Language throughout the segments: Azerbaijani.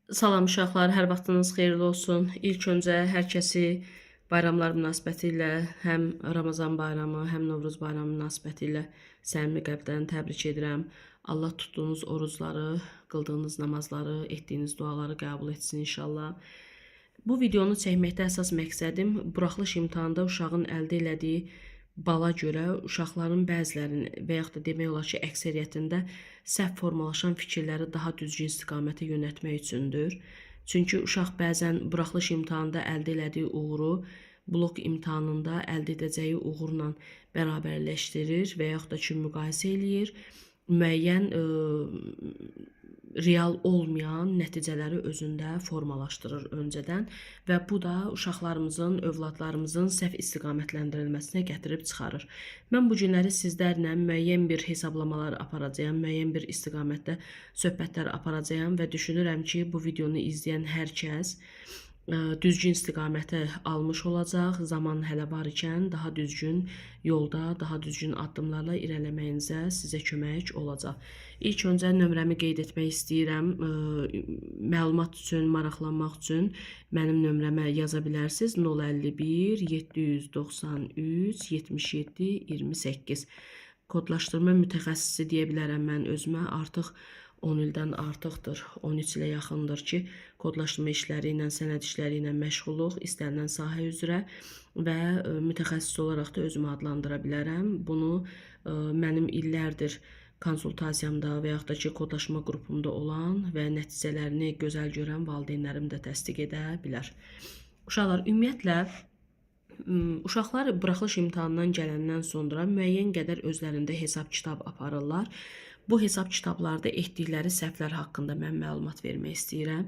Salam uşaqlar, hər vaxtınız xeyirli olsun. İlk öncə hər kəsi bayramlar münasibətilə həm Ramazan bayramı, həm Novruz bayramı münasibətilə səmimi qəlbdən təbrik edirəm. Allah tutduğunuz orucları, qıldığınız namazları, etdiyiniz duaları qəbul etsin inşallah. Bu videonu çəkməkdə əsas məqsədim buraxılış imtahanda uşağın əldə elədiyi bala görə uşaqların bəzilərinin və yaxud da demək olar ki, əksəriyyətində səhv formalaşan fikirləri daha düzgün istiqamətə yönəltmək üçündür. Çünki uşaq bəzən buraxılış imtahanında əldə elədiyi uğuru blok imtahanında əldə edəcəyi uğurla bərabərləşdirir və yaxud da ki, müqayisə eləyir. Müəyyən real olmayan nəticələri özündə formalaşdırır öncədən və bu da uşaqlarımızın, övladlarımızın səhv istiqamətləndirilməsinə gətirib çıxarır. Mən bu günləri sizlərlə müəyyən bir hesablamalar aparacağam, müəyyən bir istiqamətdə söhbətlər aparacağam və düşünürəm ki, bu videonu izləyən hər kəs düzgün istiqaməti almış olacaq. Zaman hələ var ikən daha düzgün yolda, daha düzgün addımlarla irələməyinizə sizə kömək olacaq. İlk öncə nömrəmi qeyd etmək istəyirəm. Məlumat üçün, maraqlanmaq üçün mənim nömrəmə yaza bilərsiniz. 051 793 77 28. Kodlaşdırma mütəxəssisi deyə bilərəm mən özümə. Artıq 10 ildən artıqdır, 13 ilə yaxındır ki, kodlaşdırma işləri ilə, sənəd işləri ilə məşğuluq, istənilən sahə üzrə və mütəxəssis olaraq da özümü adlandıra bilərəm. Bunu mənim illərdir konsultasiyamda və yaxud da ki, kodlaşma qrupumda olan və nəticələrini gözəl görən valideynlərim də təsdiq edə bilər. Uşaqlar, ümumiyyətlə, uşaqlar buraxılış imtahanından gələndən sonra müəyyən qədər özlərində hesab kitab aparırlar. Bu hesab kitablarda etdikləri səhvlər haqqında mən məlumat vermək istəyirəm.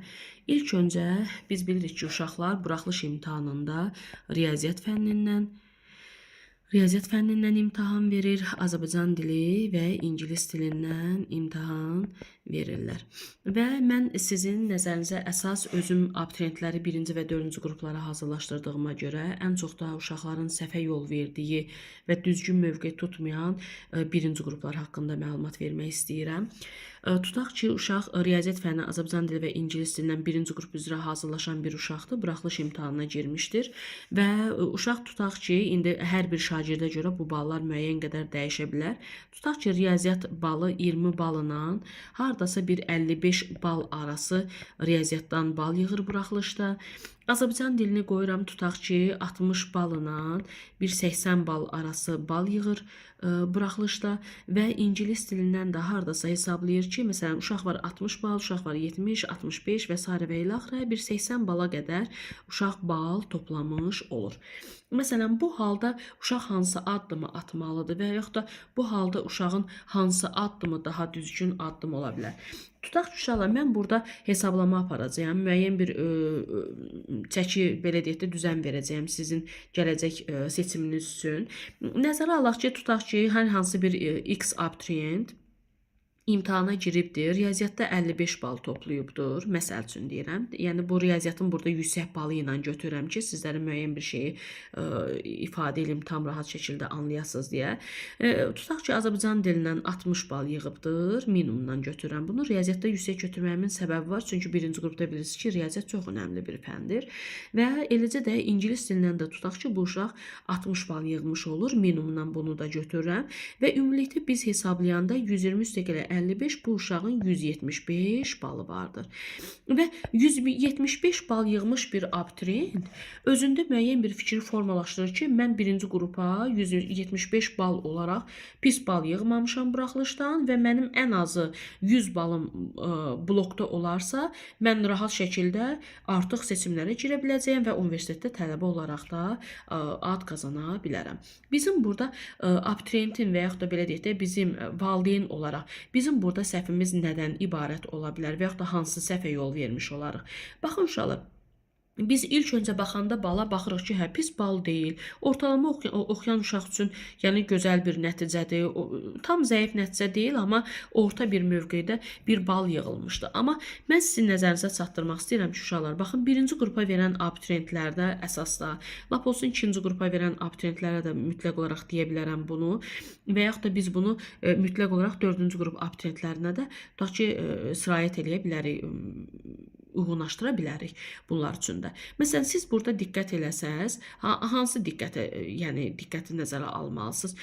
İlk öncə biz bilirik ki, uşaqlar buraxılış imtahanında Riyaziyyat fənnindən imtahan verir, Azərbaycan dili və ingilis dilindən imtahan verirlər. Və mən sizin nəzərinizə əsas özüm abituriyentləri 1-ci və 4-cü qruplara hazırlaşdırdığıma görə ən çox da uşaqların səhvə yol verdiyi və düzgün mövqe tutmayan 1-ci qruplar haqqında məlumat vermək istəyirəm. Tutaq ki, uşaq riyaziyyat fənni, Azərbaycan dili və ingilis dilindən 1-ci qrup üzrə hazırlaşan bir uşaqdır, buraxılış imtahanına girmişdir və uşaq tutaq ki, indi hər bir şagirdə görə bu ballar müəyyən qədər dəyişə bilər. Tutaq ki, riyaziyyat balı 20 balına hardasa bir 55 bal arası riyaziyyatdan bal yığır buraxılışda. Azərbaycan dilini qoyuram, tutaq ki, 60 balına bir 80 bal arası bal yığır buraxılışda və ingilis dilindən də hardasa hesablayır ki, məsələn, uşaq var 60 bal, uşaq var 70, 65 və s. və ilaxıra bir 80 bala qədər uşaq bal toplamış olur. Məsələn, bu halda uşaq hansı addımı atmalıdır və yaxud da bu halda uşağın hansı addımı daha düzgün addım ola bilər. Tutaq ki, uşaqlar, mən burada hesablama aparacağım, müəyyən bir çəki, belə deyək də, düzən verəcəyəm sizin gələcək seçiminiz üçün. Nəzərə alaq ki, tutaq ki, hər hansı bir X abituriyent imtahana giribdir, riyaziyyatda 55 bal toplayıbdır, məsəl üçün deyirəm. Yəni, bu riyaziyyatın burada yüksək balı ilə götürürəm ki, sizlərə müəyyən bir şeyi ifadə edeyim, tam rahat şəkildə anlayasınız deyə. Tutaq ki, Azərbaycan dilindən 60 bal yığıbdır, minimumdan götürürəm bunu. Riyaziyyatda yüksək götürməyimin səbəbi var, çünki 1-ci qrupda bilirsiniz ki, riyaziyyat çox önəmli bir fəndir. Və eləcə də ingilis dilindən də tutaq ki, bu uşaq 60 bal yığmış olur, minimumdan bunu da götürürəm və ümumilikdə biz hesablayanda 120 + 55 bu uşağın 175 balı vardır. Və 175 bal yığmış bir abituriyent özündə müəyyən bir fikri formalaşdırır ki, mən 1-ci qrupa 175 bal olaraq pis bal yığmamışam buraxılışdan və mənim ən azı 100 balım blokda olarsa, mən rahat şəkildə artıq seçimlərə girə biləcəyəm və universitetdə tələbə olaraq da ad qazana bilərəm. Bizim burada abituriyentin və yaxud da belə deyək də, bizim valideyn olaraq bizim burada səhvimiz nədən ibarət ola bilər və yaxud da hansı səhvə yol vermiş olarıq. Baxın uşaqlar, biz ilk öncə baxanda bala baxırıq ki, hə, pis bal deyil. Ortalama oxuyan uşaq üçün yəni gözəl bir nəticədir. Tam zəif nəticə deyil, amma orta bir mövqedə bir bal yığılmışdı. Amma mən sizin nəzərinizə çatdırmaq istəyirəm ki, uşaqlar, baxın, 1-ci qrupa verən abituriyentlərdə əsasda, lap olsun 2-ci qrupa verən abituriyentlərə də mütləq olaraq deyə bilərəm bunu və yaxud da biz bunu mütləq olaraq 4-cü qrup abituriyentlərinə də tutaq ki, sirayət eləyə bilərik. uyğunlaşdıra bilərik bunlar üçün də. Məsələn, siz burada diqqət eləsəz, hansı diqqəti nəzərə almalısınız?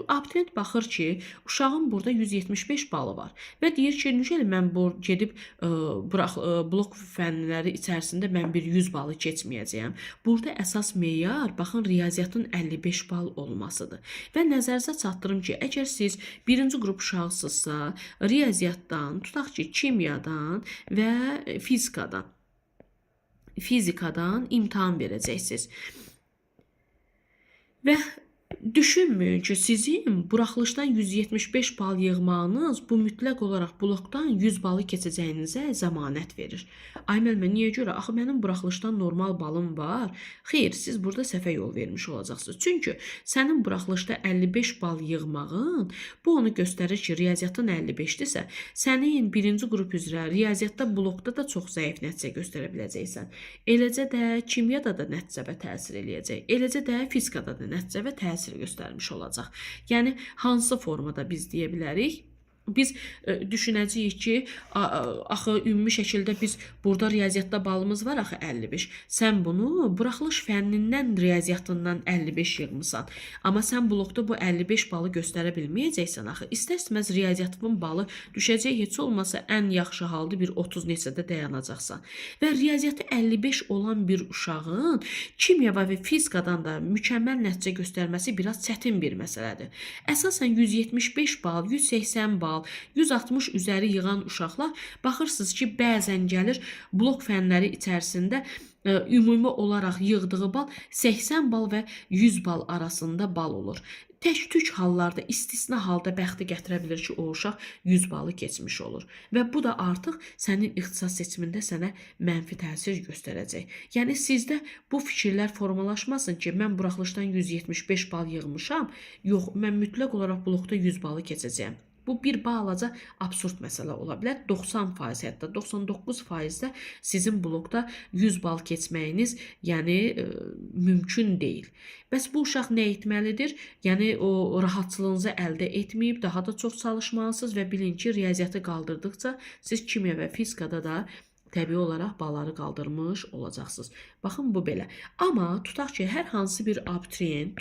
Abituriyent baxır ki, uşağın burada 175 balı var və deyir ki, necə mən gedib blok fənləri içərisində mən bir 100 balı keçməyəcəyəm. Burada əsas meyar, baxın, riyaziyyatın 55 bal olmasıdır. Və nəzərinizə çatdırım ki, əgər siz birinci qrup uşaqsınızsa, riyaziyyatdan, tutaq ki, kimyadan və fizikadan imtahan verəcəksiniz. Və düşünməyin ki, sizin buraxılışdan 175 bal yığmağınız bu mütləq olaraq blokdan 100 balı keçəcəyinizə zəmanət verir. Ay müəllimə, niyə görə? Axı mənim buraxılışdan normal balım var. Xeyr, siz burada səhvə yol vermiş olacaqsınız. Çünki sənin buraxılışda 55 bal yığmağın, bu onu göstərir ki, riyaziyyatın 55-dirsə, sənin birinci qrup üzrə riyaziyyatda blokda da çox zəif nəticə göstərə biləcəksən. Eləcə də kimyada da nəticəvə təsir eləyəcək. Eləcə də fizikada da nəticəvə təsir göstərmiş olacaq. Yəni, hansı formada biz deyə bilərik? Biz düşünəcəyik ki, axı ümumi şəkildə biz burada riyaziyyatda balımız var, axı 55. Sən bunu buraxılış fənnindən riyaziyyatından 55 yığmısan. Amma sən blokda bu 55 balı göstərə bilməyəcəksən axı. İstər-istəməz riyaziyyatın balı düşəcək, heç olmasa ən yaxşı halda bir 30 neçədə dayanacaqsan. Və riyaziyyatı 55 olan bir uşağın kimya və fizikadan da mükəmməl nəticə göstərməsi biraz çətin bir məsələdir. Əsasən 175 bal, 180 bal, 160 üzəri yığan uşaqlar baxırsınız ki, bəzən gəlir blok fənləri içərisində ümumi olaraq yığdığı bal 80 bal və 100 bal arasında bal olur. Tək-tük hallarda, istisna halda bəxti gətirə bilir ki, o uşaq 100 balı keçmiş olur. Və bu da artıq sənin ixtisas seçimində sənə mənfi təsir göstərəcək. Yəni, sizdə bu fikirlər formalaşmasın ki, mən buraxılışdan 175 bal yığmışam, yox, mən mütləq olaraq blokda 100 balı keçəcəyəm. Bu bir balaca absurd məsələ ola bilər. 90%, hətta 99%də sizin blokda 100 bal keçməyiniz mümkün deyil. Bəs bu uşaq nə etməlidir? Yəni, o rahatçılığınızı əldə etməyib, daha da çox çalışmalısınız və bilin ki, riyaziyyatı qaldırdıqca siz kimya və fizikada da təbii olaraq balları qaldırmış olacaqsınız. Baxın, bu belə. Amma tutaq ki, hər hansı bir abituriyent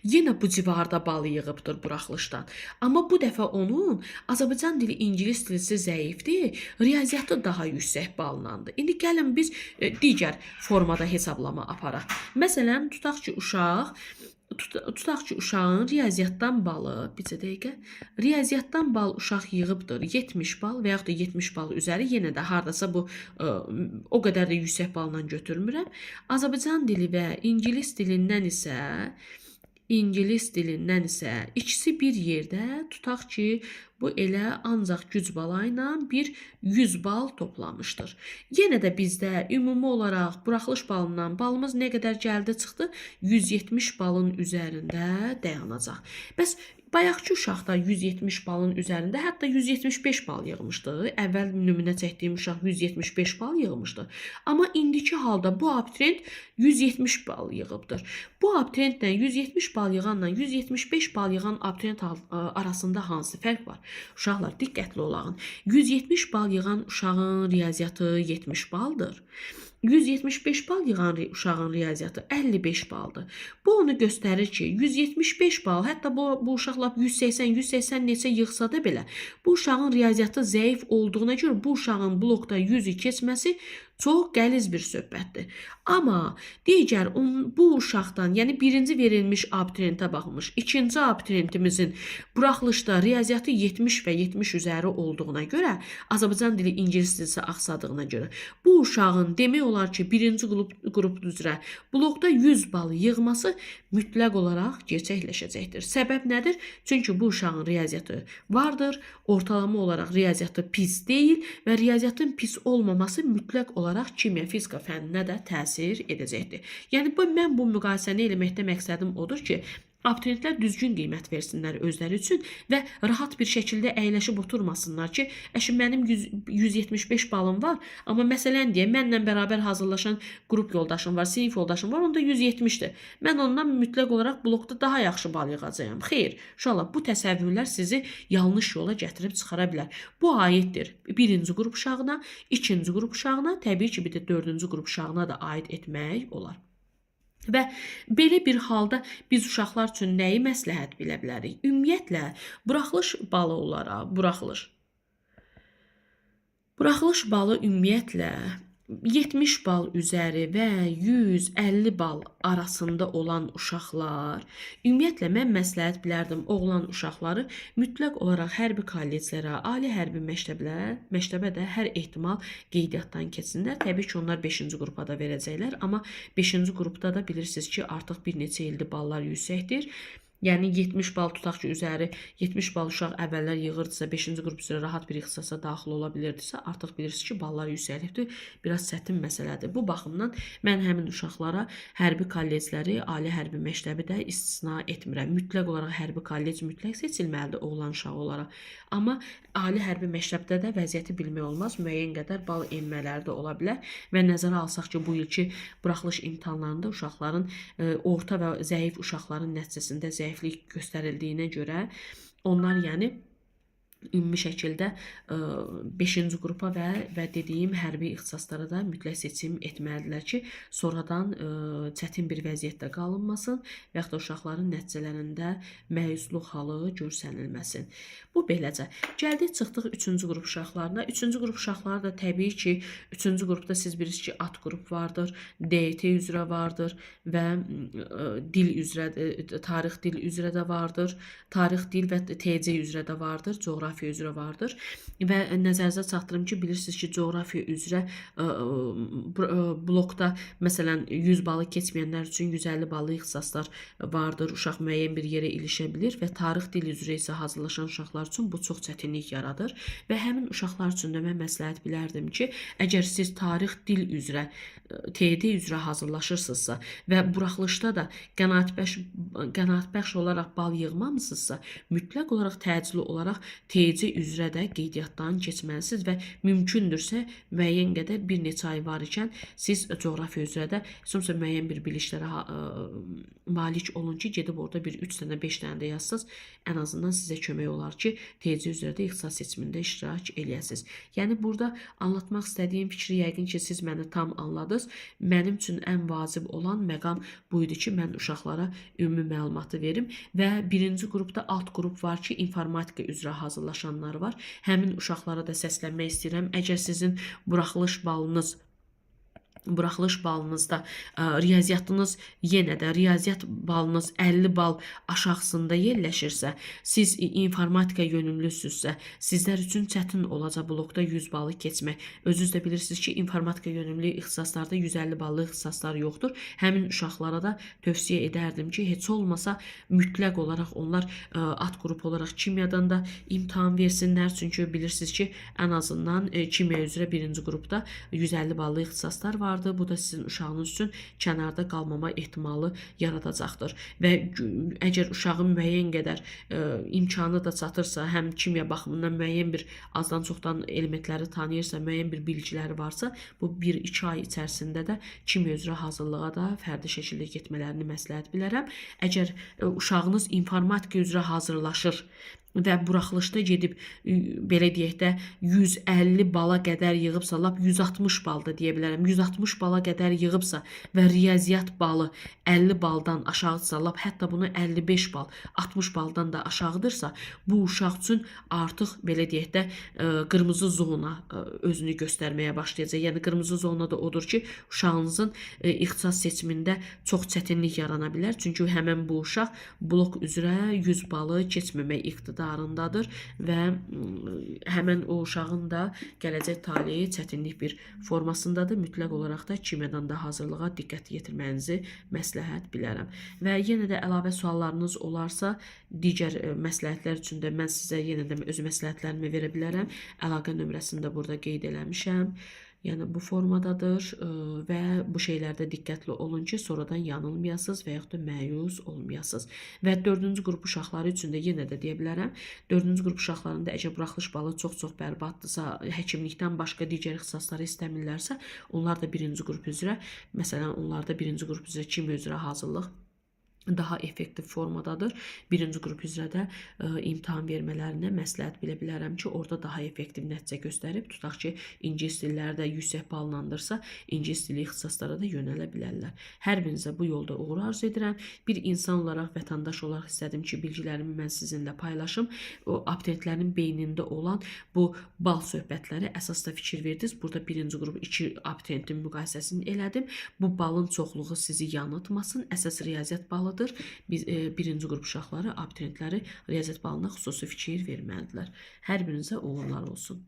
yenə bu civarda balı yığıbdır buraxılışdan. Amma bu dəfə onun Azərbaycan dili, ingilis dilisi zəifdir, riyaziyyatı daha yüksək ballandı. İndi gəlin biz digər formada hesablama aparaq. Məsələn, tutaq ki, uşağın riyaziyyatdan balı, riyaziyyatdan bal uşaq yığıbdır 70 bal və yaxud da 70 bal üzəri, yenə də hardasa bu o qədər də yüksək balla götürmürəm. Azərbaycan dili və ingilis dilindən isə ikisi bir yerdə, tutaq ki, bu elə ancaq güc bala ilə bir 100 bal toplamışdır. Yenə də bizdə ümumi olaraq buraxılış balından balımız nə qədər gəldi çıxdı? 170 balın üzərində dayanacaq. Bəs bayaqki uşaqda 170 balın üzərində, hətta 175 bal yığmışdı. Əvvəl nümunə çəkdiyim uşaq 175 bal yığmışdı. Amma indiki halda bu abituriyent 170 bal yığıbdır. Bu abituriyentlə 170 bal yığanla 175 bal yığan abituriyent arasında hansı fərq var? Uşaqlar, diqqətli olağın. 170 bal yığan uşağın riyaziyyatı 70 baldır. 175 bal yığan uşağın riyaziyyatı 55 baldır. Bu onu göstərir ki, 175 bal, hətta bu uşaqlar 180 neçə yığsa da belə, bu uşağın riyaziyyatı zəif olduğuna görə bu uşağın blokda 100-ü keçməsi çox qəliz bir söhbətdir. Amma digər bu uşaqdan, yəni birinci verilmiş abituriyentə baxmış, ikinci abituriyentimizin buraxılışda riyaziyyatı 70 və 70 üzəri olduğuna görə, Azərbaycan dili, ingilis dilisi axsadığına görə, bu uşağın demək olar ki, birinci qrup üzrə blokda 100 balı yığması mütləq olaraq gerçəkləşəcəkdir. Səbəb nədir? Çünki bu uşağın riyaziyyatı vardır, ortalama olaraq riyaziyyatı pis deyil və riyaziyyatın pis olmaması mütləq olaraq kimya, fizika fənninə də təsir edəcəkdir. Yəni, mən bu müqayisəni eləməkdə məqsədim odur ki, abituriyentlər düzgün qiymət versinlər özləri üçün və rahat bir şəkildə əyləşib oturmasınlar ki, şimdi mənim 175 balım var, amma məsələn deyə mənlə bərabər hazırlaşan qrup yoldaşım var, sinif yoldaşım var, onda 170-dir. Mən ondan mütləq olaraq blokda daha yaxşı bal yığacağam. Xeyr, uşaqlar, bu təsəvvürlər sizi yanlış yola gətirib çıxara bilər. Bu aiddir birinci qrup uşağına, ikinci qrup uşağına, təbii ki, bir də dördüncü qrup uşağına da aid etmək olar. Və belə bir halda biz uşaqlar üçün nəyi məsləhət bilə bilərik? Ümumiyyətlə, buraxılış balı olaraq, buraxılış balı ümumiyyətlə 70 bal üzəri və 150 bal arasında olan uşaqlar, ümumiyyətlə mən məsləhət bilərdim oğlan uşaqları mütləq olaraq hərbi kolleclərə, ali hərbi məktəbə də hər ehtimal qeydiyyatdan keçsinlər. Təbii ki, onlar 5-ci qrupa da verəcəklər, amma 5-ci qrupda da bilirsiniz ki, artıq bir neçə ildir ballar yüksəkdir. Yəni 70 bal tutaq ki, üzəri 70 bal uşaq əvvəllər yığırdısa, 5-ci qrup üzrə rahat bir ixtisasa daxil ola bilirdisə, artıq bilirsiniz ki, ballar yüksəlibdir. Biraz çətin məsələdir. Bu baxımdan mən həmin uşaqlara hərbi kollecləri, ali hərbi məktəbi də istisna etmirəm. Mütləq olaraq hərbi kollec mütləq seçilməlidir oğlan uşağı olaraq. Amma ali hərbi məktəbdə də vəziyyəti bilmək olmaz. Müəyyən qədər bal enmələri də ola bilər və nəzərə alsaq ki, bu ilki buraxılış imtahanlarında uşaqların orta və zəif uşaqların nəticəsində zəiflik göstərildiyinə görə onlar yəni ümumi şəkildə 5-ci qrupa və dediyim hərbi ixtisaslara da mütləq seçim etməlidirlər ki, sonradan çətin bir vəziyyətdə qalınmasın və yaxud da uşaqların nəticələrində məyusluq halı görsənilməsin. Bu beləcə. Gəldik, çıxdıq 3-cü qrup uşaqlarına. 3-cü qrup uşaqları da təbii ki, 3-cü qrupda siz bilirsiniz ki, at qrup vardır, DT üzrə vardır və dil üzrə, tarix dil üzrə də vardır, tarix dil və TC üzrə də vardır, coğrafiya üzrə vardır və nəzərinizə çatdırım ki, bilirsiniz ki, coğrafiya üzrə blokda məsələn 100 balı keçməyənlər üçün 150 ballı ixtisaslar vardır, uşaq müəyyən bir yerə ilişə bilir və tarix dil üzrə isə hazırlaşan uşaqlar üçün bu çox çətinlik yaradır və həmin uşaqlar üçün də mən məsləhət bilərdim ki, əgər siz tarix dil üzrə, TD üzrə hazırlaşırsınızsa və buraxılışda da qənaətbəxş olaraq bal yığmamısınızsa, mütləq olaraq təcili olaraq TC üzrə də qeydiyyatdan keçməlisiniz və mümkündürsə müəyyən qədər bir neçə ay var ikən siz coğrafiya üzrə də somsa müəyyən bir biliklərə malik olun ki, gedib orada bir 3 dənə, 5 dənə də yazsınız, ən azından sizə kömək olar ki, TC üzrə də ixtisas seçimində iştirak eləyəsiniz. Yəni burada anlatmaq istədiyim fikri yəqin ki, siz məni tam anladınız. Mənim üçün ən vacib olan məqam bu idi ki, mən uşaqlara ümumi məlumatı verim və birinci qrupda alt qrup var ki, informatika üzrə hazırlaşanlar var. Həmin uşaqlara da səslənmək istəyirəm. Əgər sizin buraxılış balınızda riyaziyyatınız yenə də riyaziyyat balınız 50 bal aşağısında yerləşirsə, siz informatika yönümlüsünüzsə, sizlər üçün çətin olacaq blokda 100 balı keçmək. Özünüz də bilirsiniz ki, informatika yönümlü ixtisaslarda 150 ballı ixtisaslar yoxdur. Həmin uşaqlara da tövsiyə edərdim ki, heç olmasa mütləq olaraq onlar at qrup olaraq kimyadan da imtahan versinlər. Çünki bilirsiniz ki, ən azından kimya üzrə birinci qrupda 150 ballı ixtisaslar var. Bu da sizin uşağınız üçün kənarda qalmama ehtimalı yaradacaqdır. Və əgər uşağın müəyyən qədər imkanı da çatırsa, həm kimya baxımından müəyyən bir azdan çoxdan elementləri tanıyırsa, müəyyən bir bilgiləri varsa, bu 1-2 ay içərisində də kimya üzrə hazırlığa da fərdi şəkildə getmələrini məsləhət bilərəm. Əgər uşağınız informatika üzrə hazırlaşır və buraxılışda gedib belə deyək də 150 bala qədər yığıbsa, lap 160 balda deyə bilərəm, 160 bala qədər yığıbsa və riyaziyyat balı 50 baldan aşağıdırsa, lap hətta bunu 55 bal, 60 baldan da aşağıdırsa, bu uşaq üçün artıq belə deyək də qırmızı zona özünü göstərməyə başlayacaq. Yəni qırmızı zona da odur ki, uşağınızın ixtisas seçimində çox çətinlik yarana bilər. Çünki həmin bu uşaq blok üzrə 100 balı keçməmək iqtidarındadır və həmən o uşağın da gələcək taleyi çətinlik bir formasındadır. Mütləq olaraq da kimyadan da hazırlığa diqqət yetirməyinizi məsləhət bilərəm. Və yenə də əlavə suallarınız olarsa, digər məsləhətlər üçün də mən sizə yenə də öz məsləhətlərimi verə bilərəm. Əlaqə nömrəsini də burada qeyd eləmişəm. Yəni bu formadadır və bu şeylərdə diqqətli olun ki, sonradan yanılmayasınız və yaxud da məyus olmayasınız. Və 4-cü qrup uşaqları üçün də yenə də deyə bilərəm, 4-cü qrup uşaqlarında əgər buraxılış balı çox-çox bərbaddısa, həkimlikdən başqa digər ixtisasları istəmirlərsə, onlar da 1-ci qrup üzrə, məsələn, onlarda 1-ci qrup üzrə kimya üzrə hazırlıq daha effektiv formadadır. 1-ci qrup üzrə də imtahan vermələrinə məsləhət bilə bilərəm ki, orada daha effektiv nəticə göstərib, tutaq ki, ingilis dillərdə yüksək ballandırsa, ingilis dili ixtisaslara da yönələ bilərlər. Hər birinizə bu yolda uğur arzu edirəm. Bir insan olaraq, vətəndaş olaraq istədim ki, bilgilərimi mən sizinlə paylaşım. O abituriyentlərin beynində olan bu bal söhbətləri əsasda fikir verdiniz. Burada 1-ci qrup 2 abituriyentin müqayisəsini elədim. Bu balın çoxluğu sizi yanıltmasın. Əsas riyaziyyat balıdır. Biz 1-ci qrup uşaqları, abituriyentləri riyaziyyat balına xüsusi fikir verməlidirlər. Hər birinizə uğurlar olsun.